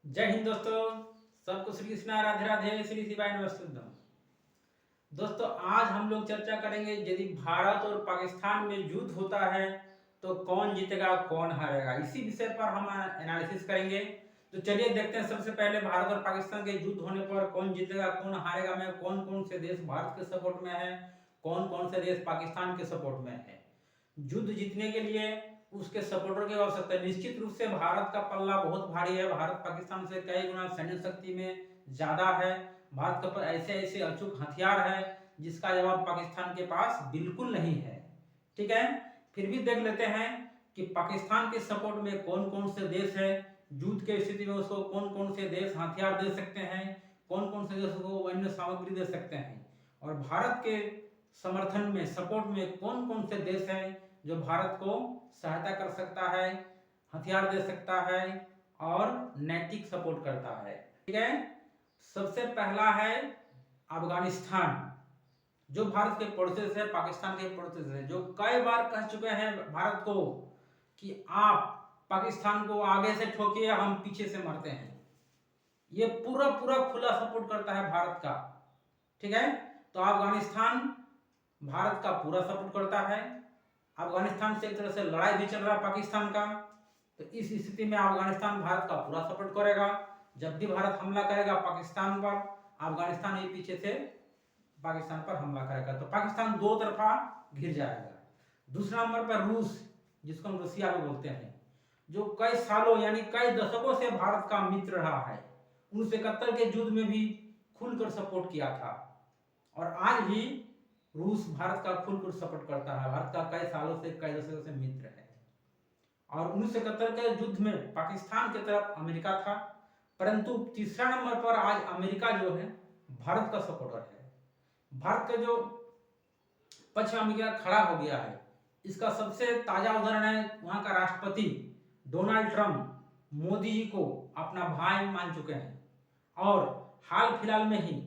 जय हिंद दोस्तों। सबको श्री कृष्णा राधे राधे श्री शिवाय नमस्तुभ्यम। दोस्तों आज हम लोग चर्चा करेंगे यदि भारत और पाकिस्तान में युद्ध होता है तो कौन जीतेगा कौन हारेगा, इसी विषय पर हम एनालिसिस करेंगे। तो चलिए देखते हैं सबसे पहले भारत और पाकिस्तान के युद्ध होने पर कौन जीतेगा कौन हारेगा में कौन कौन से देश भारत के सपोर्ट में है, कौन कौन से देश पाकिस्तान के सपोर्ट में है। युद्ध जीतने के लिए उसके सपोर्टर की आवश्यकता है। निश्चित रूप से भारत का पल्ला बहुत भारी है, भारत पाकिस्तान से कई गुना सैन्य शक्ति में ज्यादा है। भारत के पास ऐसे ऐसे अचूक हथियार है जिसका जवाब पाकिस्तान के पास बिल्कुल नहीं है। ठीक है, फिर भी देख लेते हैं कि पाकिस्तान के सपोर्ट में कौन कौन से देश है, युद्ध के स्थिति में उसको कौन कौन से देश हथियार दे सकते हैं, कौन कौन से देश को अन्य सामग्री दे सकते हैं, और भारत के समर्थन में सपोर्ट में कौन कौन से देश हैं जो भारत को सहायता कर सकता है, हथियार दे सकता है और नैतिक सपोर्ट करता है। ठीक है, सबसे पहला है अफगानिस्तान, जो भारत के पड़ोसी है, पाकिस्तान के पड़ोसी है, जो कई बार कह चुके हैं भारत को कि आप पाकिस्तान को आगे से ठोकिए, हम पीछे से मरते हैं। ये पूरा पूरा खुला सपोर्ट करता है भारत का। ठीक है, तो अफगानिस्तान भारत का पूरा सपोर्ट करता है। अफगानिस्तान से एक तरह से लड़ाई भी चल रहा है पाकिस्तान का, तो इस स्थिति में अफगानिस्तान भारत का पूरा सपोर्ट करेगा। जब भी भारत हमला करेगा पाकिस्तान पर, अफगानिस्तान ही पीछे से पाकिस्तान पर हमला करेगा, तो पाकिस्तान दो तरफा घिर जाएगा। दूसरा नंबर पर रूस, जिसको हम रूसिया भी बोलते हैं, जो कई सालों यानी कई दशकों से भारत का मित्र रहा है। 1971 के युद्ध में भी खुलकर सपोर्ट किया था और आज भी रूस भारत का खुलकर सपोर्ट करता है। भारत का कई सालों से कई दशकों से मित्र है। और 1971 के युद्ध में पाकिस्तान की तरफ अमेरिका था, परंतु तीसरा नंबर पर आज अमेरिका जो है भारत का सपोर्टर है। भारत का जो पक्ष में अमेरिका खड़ा हो गया है, इसका सबसे ताजा उदाहरण है वहां का राष्ट्रपति डोनाल्ड ट्रंप मोदी जी को अपना भाई मान चुके हैं और हाल फिलहाल में ही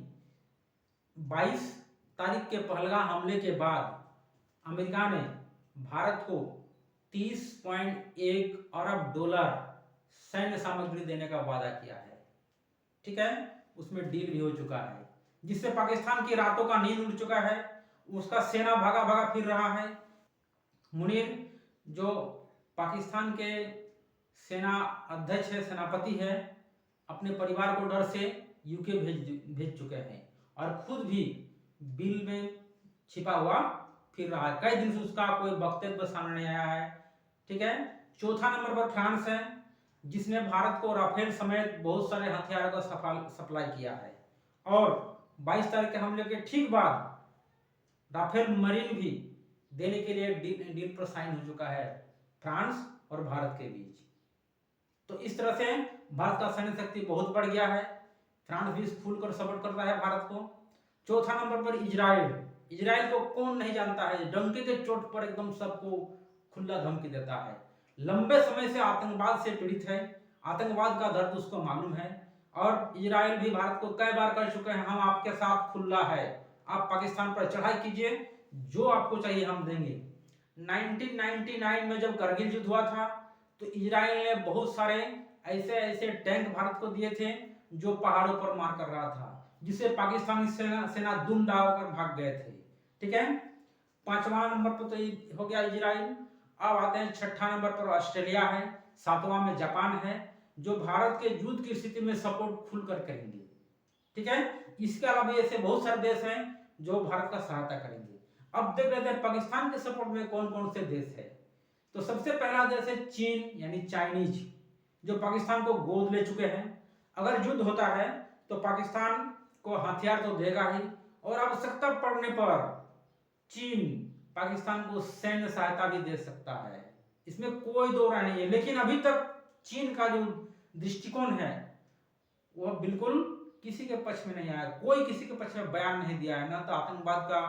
22 तारीख के पहलगाम हमले के बाद अमेरिका ने भारत को 30.1 अरब डॉलर सैन्य सामग्री देने का वादा किया है। ठीक है, उसमें डील भी हो चुका है, जिससे पाकिस्तान की रातों का नींद उड़ चुका है। उसका सेना भागा भागा फिर रहा है। मुनीर जो पाकिस्तान के सेना अध्यक्ष है, सेनापति है, अपने परिवार को डर से यूके भेज चुके हैं और खुद भी बिल में छिपा हुआ फिर रहा है। कई दिन से उसका कोई वक्तव्य सामने नहीं आया है। ठीक है, चौथा नंबर पर फ्रांस है, जिसने भारत को राफेल समेत बहुत सारे हथियारों का सप्लाई किया है और 22 तारीख के हमले के ठीक बाद राफेल मरीन भी देने के लिए डील पर साइन हो चुका है फ्रांस और भारत के बीच। तो इस तरह से भारत का सैन्य शक्ति बहुत बढ़ गया है। फ्रांस भी खुलकर सपोर्ट करता है भारत को। चौथा नंबर पर इजराइल, इजराइल को कौन नहीं जानता है, डंके के चोट पर एकदम सबको खुला धमकी देता है। लंबे समय से आतंकवाद से पीड़ित है, आतंकवाद का दर्द उसको मालूम है और इजराइल भी भारत को कई बार कह चुके हैं हम आपके साथ खुला है, आप पाकिस्तान पर चढ़ाई कीजिए, जो आपको चाहिए हम देंगे। 1999 में जब करगिल युद्ध हुआ था तो इजराइल ने बहुत सारे ऐसे ऐसे टैंक भारत को दिए थे जो पहाड़ों पर मार कर रहा था, जिसे पाकिस्तानी सेना दुम डालकर भाग गए थे। ठीक है, पांचवा नंबर पर तो हो गया इजराइल। अब आते हैं छठा नंबर पर ऑस्ट्रेलिया है, सातवां में जापान है, जो भारत के युद्ध की स्थिति में सपोर्ट खुलकर करेंगे। ठीक है, इसके अलावा ऐसे बहुत सारे देश हैं जो भारत का सहायता करेंगे। अब देख लेते हैं पाकिस्तान के सपोर्ट में कौन कौन से देश है। तो सबसे पहला देश है चीन यानी चाइनीज, जो पाकिस्तान को गोद ले चुके हैं। अगर युद्ध होता है तो पाकिस्तान को हथियार तो देगा ही और आवश्यकता पड़ने पर चीन पाकिस्तान को सैन्य सहायता भी दे सकता है, इसमें कोई दो राय नहीं है। लेकिन अभी तक चीन का जो दृष्टिकोण है वह बिल्कुल किसी के पक्ष में नहीं आया, कोई किसी के पक्ष में बयान नहीं दिया है, न तो आतंकवाद का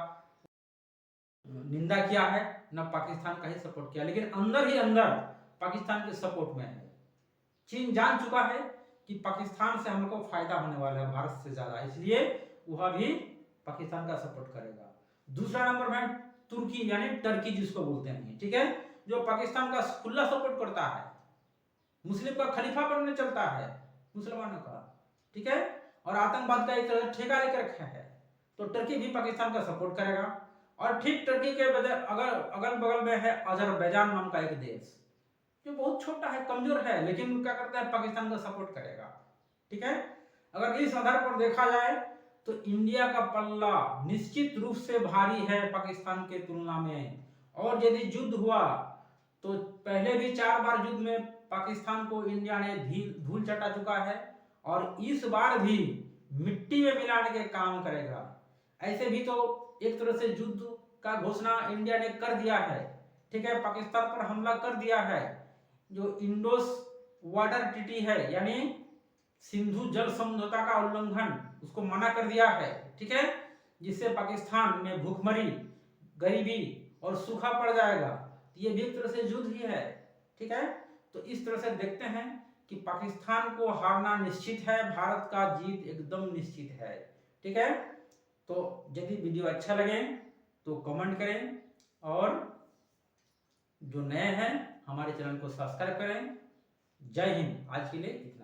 निंदा किया है न पाकिस्तान का ही सपोर्ट किया, लेकिन अंदर ही अंदर पाकिस्तान के सपोर्ट में है। चीन जान चुका है कि पाकिस्तान से हमको फायदा होने वाला है भारत से ज्यादा, इसलिए वह भी पाकिस्तान का सपोर्ट करेगा। दूसरा नंबर में तुर्की यानी टर्की जिसको बोलते हैं, ठीक है, जो पाकिस्तान का खुला सपोर्ट करता है, मुस्लिम का खलीफा बनने चलता है मुसलमानों का, ठीक है। और आतंकवाद का एक तरह से ठेका लेकर रखा है, तो टर्की भी पाकिस्तान का सपोर्ट करेगा। और ठीक टर्की के अगल बगल में है अजरबैजान नाम का एक देश, जो बहुत छोटा है, कमजोर है, लेकिन क्या करता है, पाकिस्तान का सपोर्ट करेगा, ठीक है। अगर इस आधार पर देखा जाए तो इंडिया का पल्ला निश्चित रूप से भारी है पाकिस्तान के तुलना में। और यदि युद्ध हुआ तो पहले भी 4 बार युद्ध में पाकिस्तान को इंडिया ने धूल चटा चुका है, और इस बार भी मिट्टी में मिलाने के काम करेगा। ऐसे भी तो एक तरह से युद्ध का घोषणा इंडिया ने कर दिया है, ठीक है, पाकिस्तान पर हमला कर दिया है। जो इंडोस वाटर ट्रीटी है, यानी सिंधु जल समझौता का उल्लंघन, उसको मना कर दिया है, ठीक है, जिससे पाकिस्तान में भूखमरी, गरीबी और सूखा पड़ जाएगा। ये भी एक तरह से युद्ध ही है, ठीक है। तो इस तरह से देखते हैं कि पाकिस्तान को हारना निश्चित है, भारत का जीत एकदम निश्चित है, ठीक है। तो यदि वीडियो अच्छा लगे तो कमेंट करें, और जो नए हैं हमारे चैनल को सब्सक्राइब करें। जय हिंद। आज के लिए इतना।